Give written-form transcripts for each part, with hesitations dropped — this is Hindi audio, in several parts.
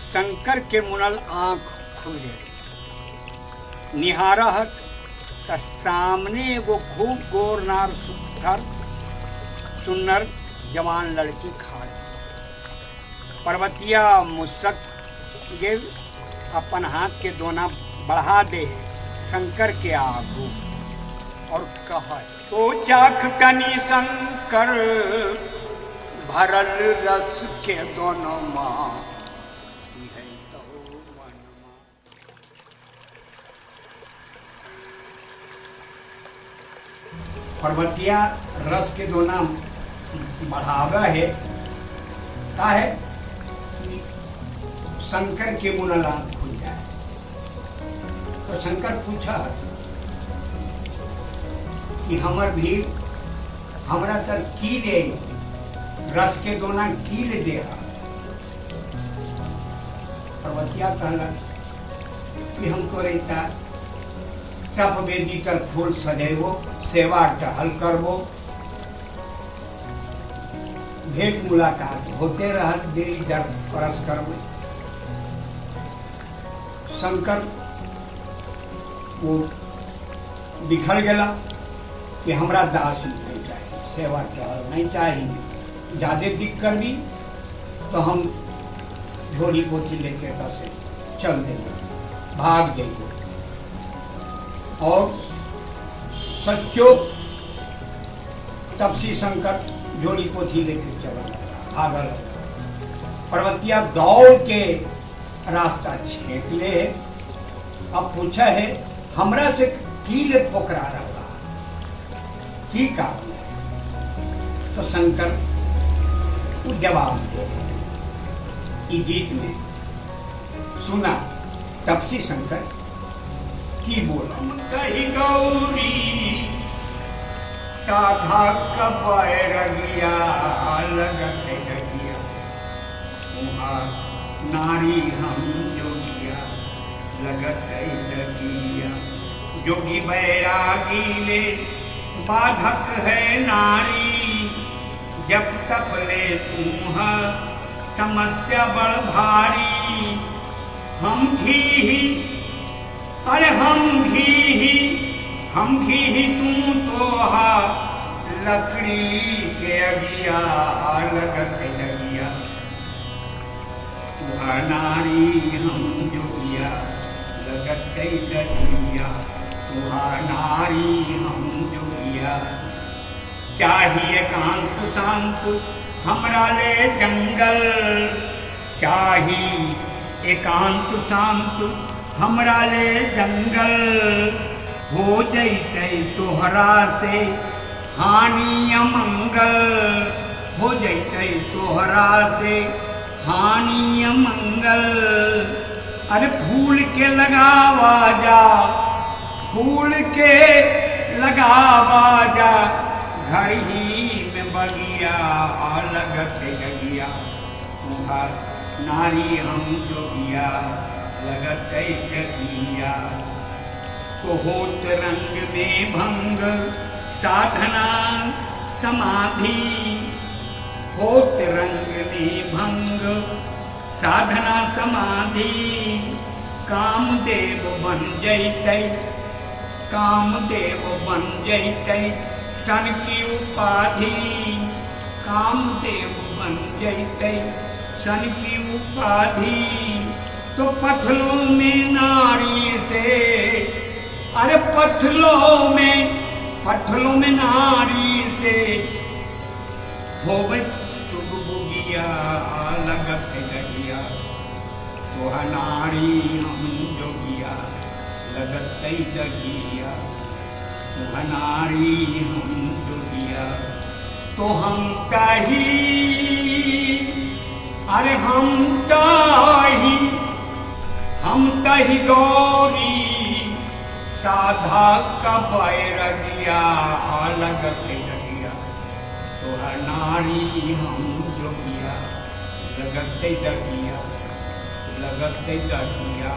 शंकर के मुनल आँख खुले निहारहत त सामने एगो खूब गोर नार सुथर सुन्नर जवान लड़की खाड़ पर्वतिया मुस्सक गेल अपन हाथ के दोना बढ़ा दे शंकर के आगू और कहा तो चाख कनी शंकर भरल रस के दोनों माँ पर्वतिया रस के दोना बढ़ावा है का है कि शंकर के मुनला खुल जाए। तो शंकर पूछा कि हमर भी हमरा तर की दे रस के दोना की ले दे। पर्वतिया कहला कि हमको रहता तप वेदी तर फूल सजेबो सेवा टहल करबो भेंट मुलाकात होते रहत देरी दर परस करबो। शंकर वो बिखर गया कि हमरा दास नहीं चाहिए, सेवा टहल नहीं चाहिए, ज्यादा दिख कर भी तो हम झोली पोछी लेके से चल देंगे, भाग देंगे। और सच्चो तपसी शंकर झोली पोथी लेके चला भागल। पर्वतिया दौड़ के रास्ता छेक ले। अब पूछा है हमरा से की ले पोकरा रहा की कारण है। तो शंकर को जवाब दे गीत में सुना तपसी शंकर की बोला कही गौरी साधा कपैर गया लगत गया तुहार नारी हम जोगिया लगत लगिया। जोगी बैरागी ले बाधक है नारी जब तक ले तुम समस्या बड़ भारी। हम घी अरे हम घी तू तो हा लकड़ी के अगिया लगत लगिया। तुहा नारी हम जोगिया लगत लगिया। तुहा नारी हम जोगिया। चाहिए कांत शांत हमरा ले जंगल चाहिए एकांत शांत हमरा ले जंगल। हो जैते तोहरा से हानि अमंगल हो जैते तोहरा से हानि अमंगल। अरे फूल के लगावा जा फूल के लगावा जा घर ही में बगिया लगत गगिया। तुहार नारी हम जोगिया लगत जगिया। तो होत रंग में भंग साधना समाधि होत रंग में भंग साधना समाधि। कामदेव बन जैते कामदेव बन जैते सन की उपाधि। कामदेव बन जैते सन की उपाधि। तो पथलों में नारी से अरे पथलों में नारी से होवे शुभ बुगिया लगत गगिया। तो नारी हम जोगिया लगत जगिया। तो नारी हम जोगिया। तो हम कही अरे हम तही गौरी साधा कबैर गया लगत लगिया। तो नारी हम जोगिया लगत जगिया लगत जगिया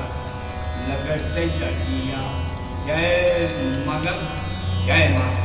लगत जगिया। जय मगध जय माता।